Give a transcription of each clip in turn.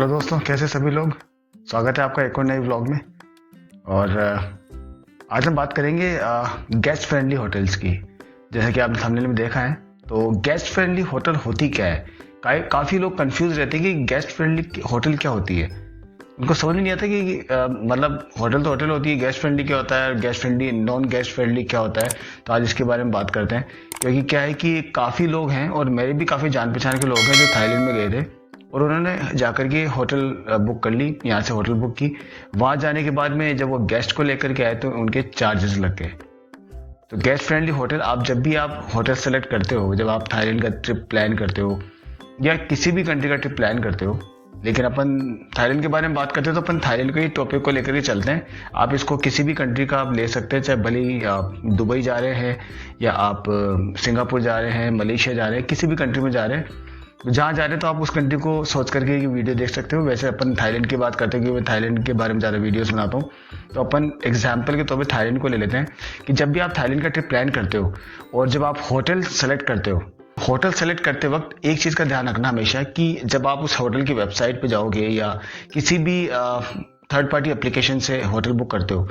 Hello दोस्तों, कैसे सभी लोग। स्वागत है आपका एक और नए व्लॉग में। और आज हम बात करेंगे गेस्ट फ्रेंडली होटल्स की। जैसे कि आपने थंबनेल में देखा है, तो गेस्ट फ्रेंडली होटल होती क्या है। काफ़ी लोग कंफ्यूज रहते हैं कि गेस्ट फ्रेंडली होटल क्या होती है। उनको समझ में नहीं आता कि मतलब होटल तो होटल होती है, गेस्ट फ्रेंडली क्या होता है, guest friendly non guest friendly क्या होता है। तो आज इसके बारे में बात करते हैं, क्योंकि क्या है कि काफ़ी लोग हैं और मेरे भी काफ़ी जान पहचान के लोग हैं जो थाईलैंड में गए थे और उन्होंने जाकर के होटल बुक कर ली, यहाँ से होटल बुक की। वहाँ जाने के बाद में जब वो गेस्ट को लेकर के आए तो उनके चार्जेस लग गए। तो गेस्ट फ्रेंडली होटल, आप जब भी आप होटल सेलेक्ट करते हो, जब आप थाईलैंड का ट्रिप प्लान करते हो या किसी भी कंट्री का ट्रिप प्लान करते हो, लेकिन अपन थाईलैंड के बारे में बात करते हैं तो अपन थाईलैंड के ही टॉपिक को लेकर के चलते हैं। आप इसको किसी भी कंट्री का आप ले सकते हैं, चाहे भले ही आप दुबई जा रहे हैं या आप सिंगापुर जा रहे हैं, मलेशिया जा रहे हैं, किसी भी कंट्री में जा रहे हैं, तो जहाँ जा रहे हैं तो आप उस कंट्री को सोच करके ये वीडियो देख सकते हो। वैसे अपन थाईलैंड की बात करते हैं क्योंकि मैं थाईलैंड के बारे में ज़्यादा वीडियोस बनाता हूँ, तो अपन एग्जाम्पल के तौर पे थाईलैंड को ले लेते हैं कि जब भी आप थाईलैंड का ट्रिप प्लान करते हो और जब आप होटल सेलेक्ट करते हो, होटल सेलेक्ट करते वक्त एक चीज़ का ध्यान रखना हमेशा कि जब आप उस होटल की वेबसाइट पे जाओगे या किसी भी थर्ड पार्टी एप्लीकेशन से होटल बुक करते हो,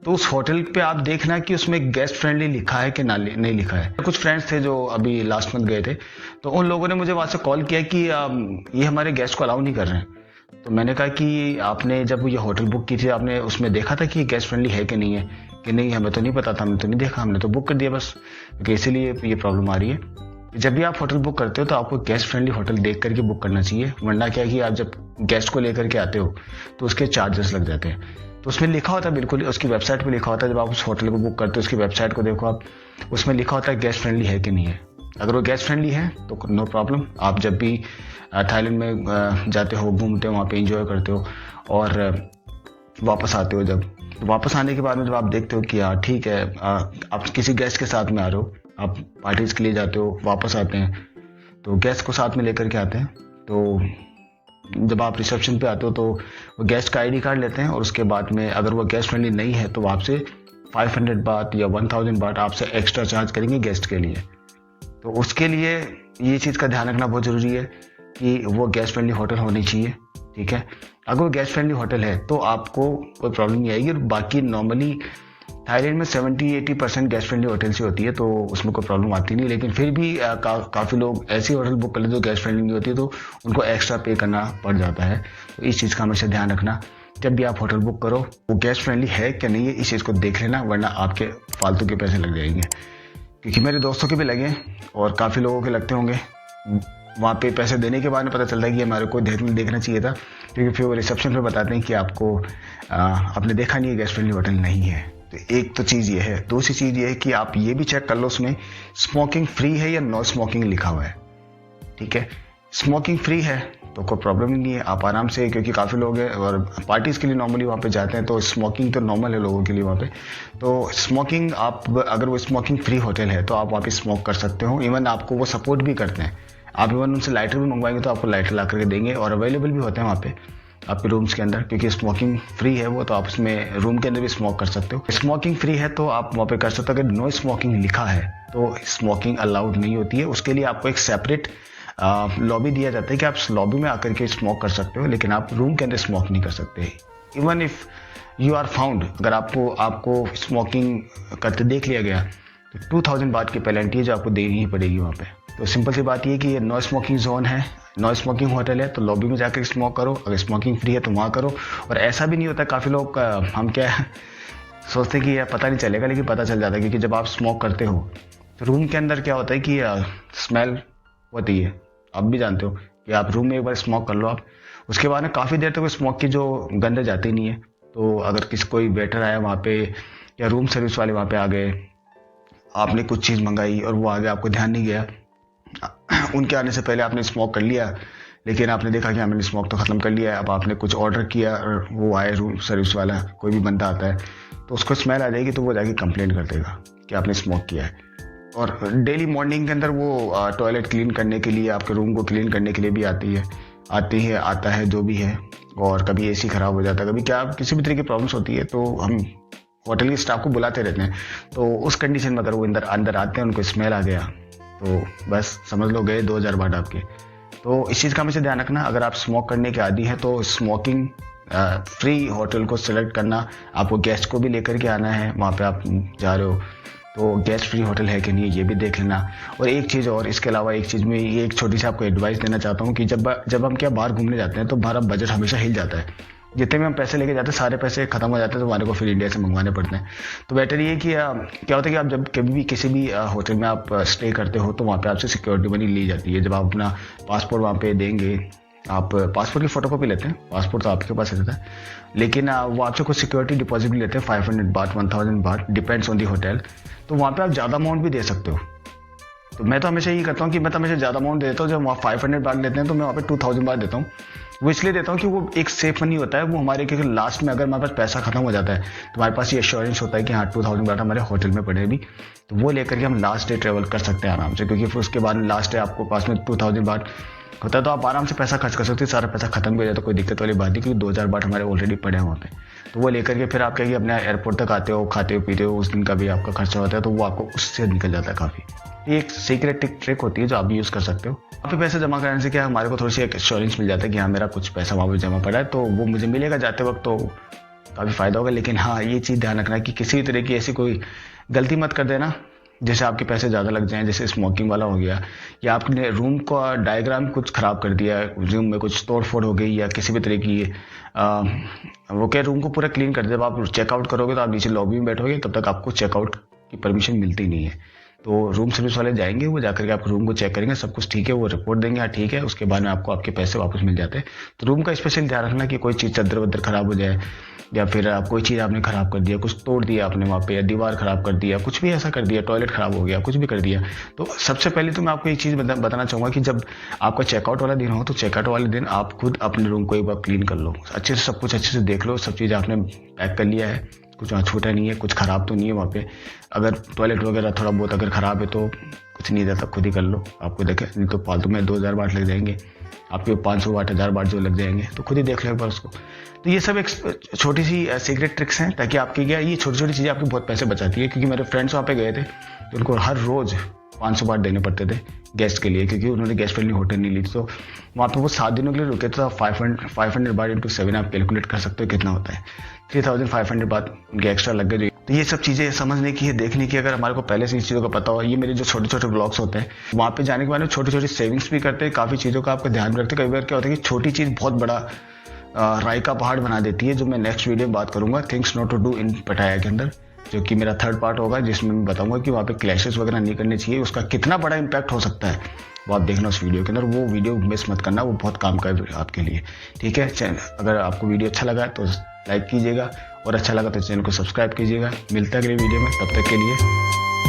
तो उस होटल पे आप देखना कि उसमें गेस्ट फ्रेंडली लिखा है कि नहीं लिखा है। कुछ फ्रेंड्स थे जो अभी लास्ट मंथ गए थे, तो उन लोगों ने मुझे वहाँ से कॉल किया कि ये हमारे गेस्ट को अलाउ नहीं कर रहे हैं। तो मैंने कहा कि आपने जब ये होटल बुक की थी, आपने उसमें देखा था कि ये गेस्ट फ्रेंडली है कि नहीं है। कि नहीं, हमें तो नहीं पता था, हमने तो नहीं देखा, हमने तो बुक कर दिया बस, क्योंकि इसीलिए ये प्रॉब्लम आ रही है। जब भी आप होटल बुक करते हो तो आपको गेस्ट फ्रेंडली होटल देख करके बुक करना चाहिए, वरना क्या है कि आप जब गेस्ट को लेकर के आते हो तो उसके चार्जेस लग जाते हैं। तो उसमें लिखा होता है, बिल्कुल उसकी वेबसाइट पे लिखा होता है। जब आप उस होटल को बुक करते हो उसकी वेबसाइट को देखो आप, उसमें लिखा होता है गेस्ट फ्रेंडली है कि नहीं है। अगर वो गेस्ट फ्रेंडली है तो नो प्रॉब्लम। आप जब भी थाईलैंड में जाते हो, घूमते हो, वहाँ पे इंजॉय करते हो और वापस आते हो, जब तो वापस आने के बाद में जब आप देखते हो कि यार ठीक है, आप किसी गेस्ट के साथ में आ रहे हो, आप पार्टीज के लिए जाते हो, वापस आते हैं तो गेस्ट को साथ में लेकर के आते हैं। तो जब आप रिसेप्शन पे आते हो तो वो गेस्ट का आईडी कार्ड लेते हैं और उसके बाद में अगर वो गेस्ट फ्रेंडली नहीं है तो आपसे 500 बात या 1000 बात आपसे एक्स्ट्रा चार्ज करेंगे गेस्ट के लिए। तो उसके लिए ये चीज़ का ध्यान रखना बहुत ज़रूरी है कि वो गेस्ट फ्रेंडली होटल होनी चाहिए। ठीक है, अगर वो गेस्ट फ्रेंडली होटल है तो आपको कोई प्रॉब्लम नहीं आएगी। और बाकी नॉर्मली थाईलैंड में 70-80% गेस्ट फ्रेंडली होटल से होती है, तो उसमें कोई प्रॉब्लम आती नहीं। लेकिन फिर भी काफ़ी लोग ऐसी होटल बुक कर लेते जो गेस्ट फ्रेंडली नहीं होती है, तो उनको एक्स्ट्रा पे करना पड़ जाता है। तो इस चीज़ का हमेशा ध्यान रखना, जब भी आप होटल बुक करो वो गेस्ट फ्रेंडली है कि नहीं है, इस चीज़ को देख लेना, वरना आपके फालतू के पैसे लग जाएंगे। क्योंकि मेरे दोस्तों के भी लगे और काफ़ी लोगों के लगते होंगे। वहाँ पे पैसे देने के बाद में पता चलता है कि हमारे को देखना चाहिए था, क्योंकि फिर वो रिसेप्शन पे बताते हैं कि आपको आपने देखा नहीं है, गेस्ट फ्रेंडली होटल नहीं है। तो एक तो चीज़ ये है। दूसरी चीज़ ये है कि आप ये भी चेक कर लो उसमें स्मोकिंग फ्री है या नो स्मोकिंग लिखा हुआ है। ठीक है, स्मोकिंग फ्री है तो कोई प्रॉब्लम ही नहीं है, आप आराम से, क्योंकि काफ़ी लोग हैं और पार्टीज़ के लिए नॉर्मली वहाँ पे जाते हैं, तो स्मोकिंग तो नॉर्मल है लोगों के लिए वहाँ पे। तो स्मोकिंग, आप अगर वो स्मोकिंग फ्री होटल है तो आप वहाँ पे स्मोक कर सकते हो। इवन आपको वो सपोर्ट भी करते हैं, आप इवन उनसे लाइटर भी मंगवाएंगे तो आपको लाइटर ला करके देंगे और अवेलेबल भी होते हैं वहाँ पे आपके रूम्स के अंदर, क्योंकि स्मोकिंग फ्री है वो, तो आप उसमें रूम के अंदर भी स्मोक कर सकते हो। स्मोकिंग फ्री है तो आप वहाँ पे कर सकते हो। अगर नो स्मोकिंग लिखा है तो स्मोकिंग अलाउड नहीं होती है, उसके लिए आपको एक सेपरेट लॉबी दिया जाता है कि आप लॉबी में आकर के स्मोक कर सकते हो, लेकिन आप रूम के अंदर स्मोक नहीं कर सकते। Even if you are found, अगर आपको स्मोकिंग करते देख लिया गया तो 2000 बात की पेनल्टी है जो आपको देनी ही पड़ेगी वहाँ पे। तो सिंपल सी बात ये कि ये नो स्मोकिंग जोन है, नो स्मोकिंग होटल है, तो लॉबी में जाकर स्मोक करो। अगर स्मोकिंग फ्री है तो वहाँ करो। और ऐसा भी नहीं होता, काफ़ी लोग हम क्या सोचते हैं कि यार पता नहीं चलेगा, लेकिन पता चल जाता है, क्योंकि जब आप स्मोक करते हो तो रूम के अंदर क्या होता है कि स्मेल होती है। आप भी जानते हो कि आप रूम में एक बार स्मोक कर लो, आप उसके बाद में काफ़ी देर तक स्मोक की जो गंध जाती नहीं है। तो अगर कोई वेटर आया वहाँ पे या रूम सर्विस वाले वहाँ पे आ गए, आपने कुछ चीज़ मंगाई और वो आगे आपको ध्यान नहीं गया, उनके आने से पहले आपने स्मोक कर लिया, लेकिन आपने देखा कि हमने स्मोक तो ख़त्म कर लिया है। अब आपने कुछ ऑर्डर किया और वो आए रूम सर्विस वाला, कोई भी बंदा आता है तो उसको स्मेल आ जाएगी, तो वो जाके कंप्लेन कर देगा कि आपने स्मोक किया है। और डेली मॉर्निंग के अंदर वो टॉयलेट क्लीन करने के लिए, आपके रूम को क्लीन करने के लिए भी आता है जो भी है। और कभी एसी ख़राब हो जाता है, कभी क्या किसी भी तरह की प्रॉब्लम्स होती है, तो हम होटल के स्टाफ को बुलाते रहते हैं। तो उस कंडीशन में अगर वो अंदर आते हैं, उनको स्मेल आ गया, तो बस समझ लो गए 2000 बात आपके। तो इस चीज़ का हमेशा ध्यान रखना, अगर आप स्मोक करने के आदी हैं तो स्मोकिंग फ्री होटल को सिलेक्ट करना, आपको गेस्ट को भी लेकर के आना है, वहाँ पे आप जा रहे हो तो गेस्ट फ्री होटल है कि नहीं ये भी देख लेना। और एक चीज़ और, इसके अलावा एक चीज़ में ये एक छोटी सी आपको एडवाइस देना चाहता हूँ कि जब हम क्या बाहर घूमने जाते हैं तो हमारा बजट हमेशा हिल जाता है। जितने भी हम पैसे लेके जाते हैं सारे पैसे खत्म हो जाते हैं, तो हमारे को फिर इंडिया से मंगवाने पड़ते हैं। तो बेटर ये कि क्या होता है कि आप जब कभी भी किसी भी होटल में आप स्टे करते हो तो वहाँ पे आपसे सिक्योरिटी मनी ली जाती है। जब आप अपना पासपोर्ट वहाँ पे देंगे, आप पासपोर्ट की फोटोकॉपी लेते हैं, पासपोर्ट तो आपके पास रहता है, लेकिन वो आपसे कुछ सिक्योरिटी डिपॉजिट भी लेते हैं, 500 बात 1000 बात, डिपेंड्स ऑन दी होटल। तो वहाँ पे आप ज़्यादा अमाउंट भी दे सकते हो। तो मैं तो हमेशा यही करता हूँ कि मैं तो हमेशा ज़्यादा अमाउंट देता हूँ। जब वहाँ 500 बात लेते हैं तो मैं वहाँ पे 2000 बात देता हूँ। वो इसलिए देता हूँ कि वो एक सेफ मनी होता है वो हमारे, क्योंकि लास्ट में अगर हमारे पास पैसा खत्म हो जाता है तो हमारे पास ये एश्योरेंस होता है कि हाँ 2000 बात हमारे होटल में पड़े भी, तो वो लेकर के हम लास्ट डे ट्रेवल कर सकते हैं आराम से। क्योंकि फिर उसके बाद लास्ट डे आपको पास में 2000 बात होता है तो आप आराम से पैसा खर्च कर सकते हैं, सारा पैसा खत्म हो जाए तो कोई दिक्कत वाली बात नहीं, क्योंकि 2000 बात हमारे ऑलरेडी पड़े हैं वहाँ पे। तो वो लेकर के फिर आप क्या अपने एयरपोर्ट तक आते हो, खाते हो पीते हो, उस दिन का भी आपका खर्चा होता है तो वो आपको उससे निकल जाता है काफ़ी। ये एक सीक्रेट ट्रिक होती है जो आप भी यूज़ कर सकते हो। वहाँ पे पैसे जमा करने से क्या हमारे को थोड़ी सी एक एश्योरेंस मिल जाता है कि हाँ मेरा कुछ पैसा वहाँ पे जमा पड़ा है, तो वो मुझे मिलेगा जाते वक्त, तो काफ़ी फ़ायदा होगा। लेकिन हाँ ये चीज़ ध्यान रखना कि किसी भी तरह की ऐसी कोई गलती मत कर देना जैसे आपके पैसे ज़्यादा लग जाएं, जैसे स्मोकिंग वाला हो गया, या आपने रूम का डायग्राम कुछ ख़राब कर दिया, रूम में कुछ तोड़ फोड़ हो गई, या किसी भी तरह की वो क्या रूम को पूरा क्लीन कर दे। जब आप चेकआउट करोगे तो आप नीचे लॉबी में बैठोगे, तब तक आपको चेकआउट की परमिशन मिलती नहीं है। तो रूम सर्विस वाले जाएंगे, वो जाकर के आपके रूम को चेक करेंगे, सब कुछ ठीक है, वो रिपोर्ट देंगे हाँ ठीक है, उसके बाद में आपको आपके पैसे वापस मिल जाते हैं। तो रूम का स्पेशल ध्यान रखना कि कोई चीज़ चद्दर वद्दर खराब हो जाए, या फिर कोई चीज़ आपने खराब कर दिया, कुछ तोड़ दिया आपने वहाँ पे, या दीवार खराब कर दिया, कुछ भी ऐसा कर दिया, टॉयलेट खराब हो गया, कुछ भी कर दिया। तो सबसे पहले तो मैं आपको एक चीज़ बताना चाहूँगा कि जब आपका चेकआउट वाला दिन हो तो चेकआउट वाले दिन आप खुद अपने रूम को एक बार क्लीन कर लो, अच्छे से सब कुछ अच्छे से देख लो, सब चीज़ आपने पैक कर लिया है, कुछ वहाँ छूटा नहीं है, कुछ ख़राब तो नहीं है वहाँ पे। अगर टॉयलेट वगैरह थोड़ा बहुत अगर ख़राब है तो कुछ नहीं जाता, खुद ही कर लो, आपको देखे नहीं तो फालतू में 2000 बात लग जाएंगे, आपके 500 बात 1000 बात जो लग जाएंगे, तो खुद ही देख लो एक बार उसको। तो ये सब एक छोटी सी सीक्रेट ट्रिक्स हैं ताकि आपकी क्या ये छोटी छोटी चीज़ें आपके बहुत पैसे बचाती है। क्योंकि मेरे फ्रेंड्स वहाँ पे गए थे तो उनको हर रोज़ 500 बात देने पड़ते थे गेस्ट के लिए, क्योंकि उन्होंने गेस्ट फ्रेंडली होटल नहीं ली थी। तो वहाँ पे वो 7 दिनों के लिए रुके तो 500 बात इंटू 7 आप कैलकुलेट कर सकते हो कितना होता है, 3500 बात उनके एक्स्ट्रा लग गए। तो ये सब चीज़ें समझने की है, देखने की, अगर हमारे को पहले से इस चीज़ों का पता हो। ये मेरे जो छोटे छोटे ब्लॉग्स होते हैं वहाँ पे जाने के बाद में छोटी छोटी सेविंग्स भी करते हैं, काफ़ी चीज़ों का आपका ध्यान रखते हैं। कई बार क्या होता है कि छोटी चीज़ बहुत बड़ा राय का पहाड़ बना देती है, जो मैं नेक्स्ट वीडियो में बात करूंगा, things not to do in Pattaya के अंदर, जो कि मेरा 3rd पार्ट होगा, जिसमें मैं बताऊंगा कि वहाँ पे क्लैशेस वगैरह नहीं करने चाहिए, उसका कितना बड़ा इम्पैक्ट हो सकता है वो आप देखना उस वीडियो के अंदर। वो वीडियो मिस मत करना, वो बहुत काम का है आपके लिए, ठीक है। अगर आपको वीडियो अच्छा लगा तो लाइक कीजिएगा, और अच्छा लगा तो चैनल को सब्सक्राइब कीजिएगा। मिलता है अगले वीडियो में, तब तक के लिए